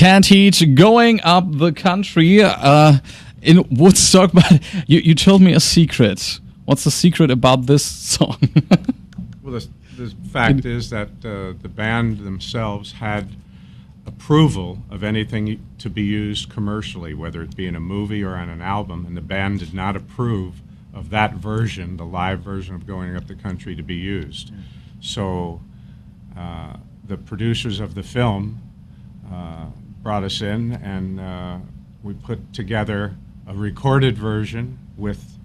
Can't Heat, Going Up the Country in Woodstock. But you told me a secret. What's the secret about this song? Well, the fact is that the band themselves had approval of anything to be used commercially, whether it be in a movie or on an album, and the band did not approve of that version, the live version of Going Up the Country, to be used. So the producers of the film brought us in, and we put together a recorded version with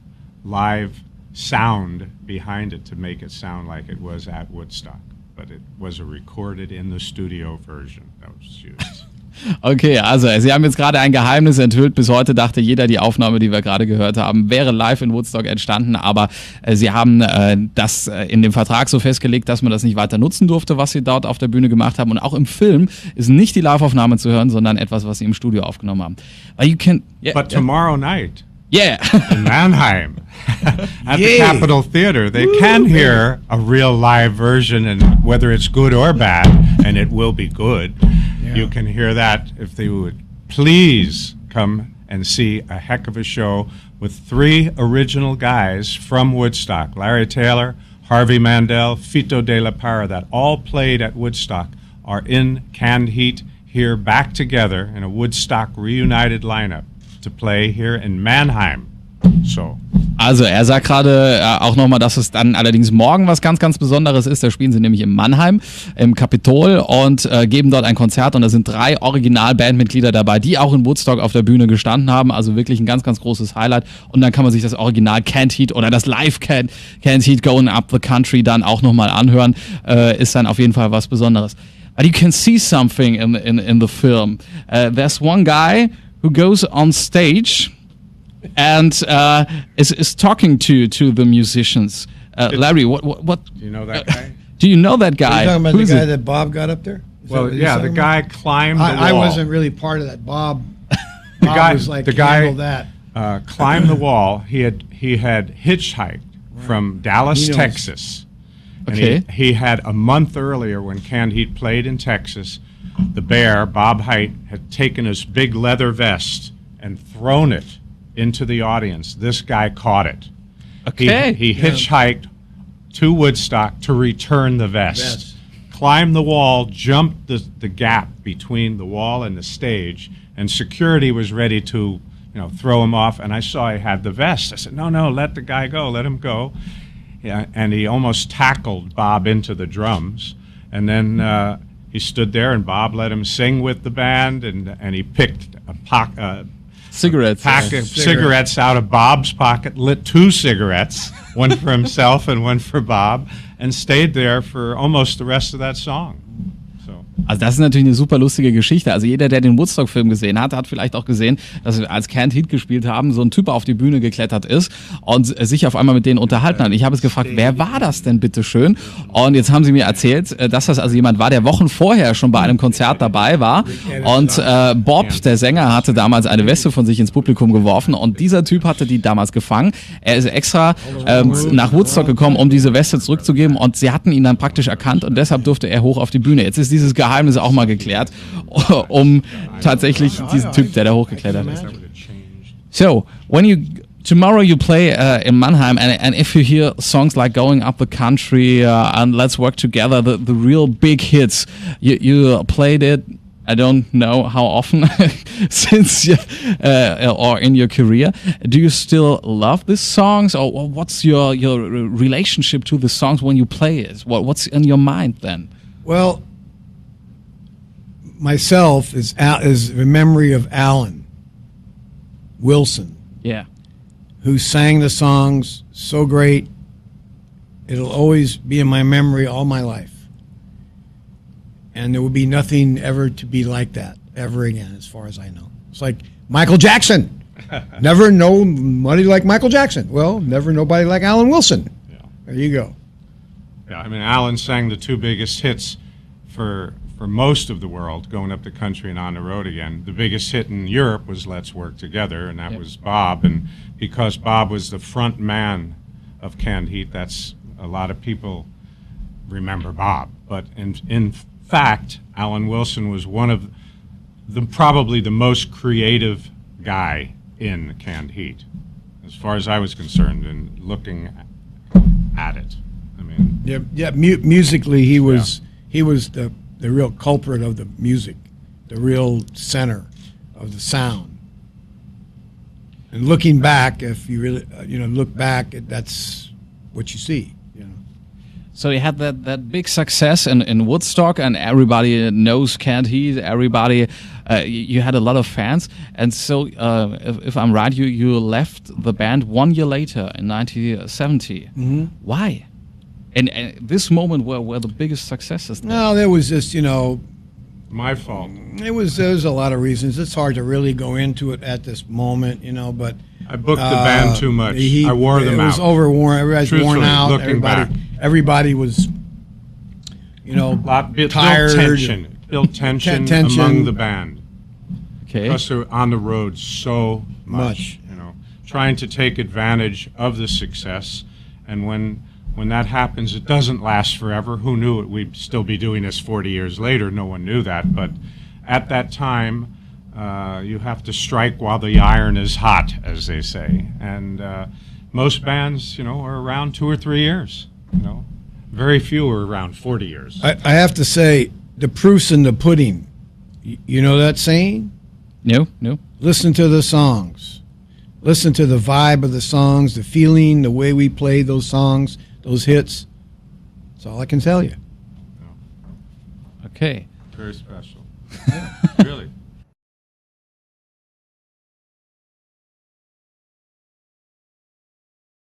live sound behind it to make it sound like it was at Woodstock. But it was a recorded in the studio version that was used. Okay, also Sie haben jetzt gerade ein Geheimnis enthüllt. Bis heute dachte jeder, die Aufnahme, die wir gerade gehört haben, wäre live in Woodstock entstanden. Aber Sie haben das in dem Vertrag so festgelegt, dass man das nicht weiter nutzen durfte, was Sie dort auf der Bühne gemacht haben. Und auch im Film ist nicht die Live-Aufnahme zu hören, sondern etwas, was Sie im Studio aufgenommen haben. But tomorrow night, yeah, in Mannheim, at the Capitol Theater, they can hear a real live version, and whether it's good or bad, and it will be good, you can hear that if they would please come and see a heck of a show with 3 original guys from Woodstock, Larry Taylor, Harvey Mandel, Fito de la Parra, that all played at Woodstock, are in Canned Heat here back together in a Woodstock reunited lineup to play here in Mannheim. So. Also er sagt gerade auch nochmal, dass es dann allerdings morgen was ganz, ganz Besonderes ist. Da spielen sie nämlich in Mannheim im Kapitol und geben dort ein Konzert, und da sind 3 Original-Bandmitglieder dabei, die auch in Woodstock auf der Bühne gestanden haben. Also wirklich ein ganz, ganz großes Highlight, und dann kann man sich das Original Can't Heat oder das Live Can't Heat Going Up the Country dann auch nochmal anhören. Ist dann auf jeden Fall was Besonderes. But you can see something in the film. There's one guy who goes on stage and is talking to the musicians. Larry, what? Do you know that guy? Do you know that guy? Are you talking about the guy that Bob got up there? Well, yeah, the guy climbed the wall. I wasn't really part of that. Bob was like, the guy handle that. Climbed the wall. He had hitchhiked from Dallas, Texas. Okay. And he had a month earlier, when Canned Heat played in Texas, the Bear, Bob Haidt, had taken his big leather vest and thrown it into the audience. This guy caught it. Okay. He hitchhiked to Woodstock to return the vest. Climbed the wall, jumped the gap between the wall and the stage, and security was ready to throw him off, and I saw he had the vest. I said, no, let the guy go, let him go. Yeah, and he almost tackled Bob into the drums, and then he stood there, and Bob let him sing with the band, and he picked a pack of cigarettes out of Bob's pocket, lit 2 cigarettes, one for himself and one for Bob, and stayed there for almost the rest of that song. Also das ist natürlich eine super lustige Geschichte. Also jeder, der den Woodstock-Film gesehen hat, hat vielleicht auch gesehen, dass wir als Canned Heat gespielt haben, so ein Typ auf die Bühne geklettert ist und sich auf einmal mit denen unterhalten hat. Und ich habe es gefragt, wer war das denn bitteschön? Und jetzt haben sie mir erzählt, dass das also jemand war, der Wochen vorher schon bei einem Konzert dabei war. Und Bob, der Sänger, hatte damals eine Weste von sich ins Publikum geworfen, und dieser Typ hatte die damals gefangen. Er ist extra nach Woodstock gekommen, um diese Weste zurückzugeben, und sie hatten ihn dann praktisch erkannt, und deshalb durfte er hoch auf die Bühne. Jetzt ist dieses Geheimnis auch mal geklärt, um tatsächlich diesen Typ, der da hochgeklettert ist. So, tomorrow you play in Mannheim, and if you hear songs like Going Up the Country and Let's Work Together, the real big hits, you played it, I don't know how often since or in your career. Do you still love these songs, or what's your relationship to the songs when you play it? What's in your mind then? Well, myself is a memory of Alan Wilson. Yeah. Who sang the songs so great. It'll always be in my memory all my life. And there will be nothing ever to be like that ever again, as far as I know. It's like Michael Jackson. Never know nobody like Michael Jackson. Well, never nobody like Alan Wilson. Yeah. There you go. Yeah, I mean, Alan sang the 2 biggest hits for most of the world, Going Up the Country and On the Road Again. The biggest hit in Europe was Let's Work Together, and that was Bob. And because Bob was the front man of Canned Heat, that's a lot of people remember Bob. But in fact, Alan Wilson was one of probably the most creative guy in Canned Heat, as far as I was concerned, in looking at it. I mean, musically, he was the real culprit of the music, the real center of the sound. And looking back, if you really look back, that's what you see. So you had that big success in Woodstock, and everybody knows Canned Heat. Everybody, you had a lot of fans, and so if I'm right, you left the band 1 year later in 1970. Mm-hmm. Why? And this moment were the biggest successes. No, there was just my fault. There's a lot of reasons. It's hard to really go into it at this moment, but I booked the band too much. I wore them out. It was overworn. Everybody's worn out. Everybody was, tired. Built tension among the band. Okay. Because they're on the road so much. Trying to take advantage of the success, and when that happens, it doesn't last forever. Who knew it? We'd still be doing this 40 years later. No one knew that. But at that time, you have to strike while the iron is hot, as they say. And most bands, are around 2 or 3 years. Very few are around 40 years. I have to say, the proof's in the pudding. You know that saying? No. Listen to the songs. Listen to the vibe of the songs, the feeling, the way we play those songs, those hits. That's all I can tell you. Okay. Very special. Really.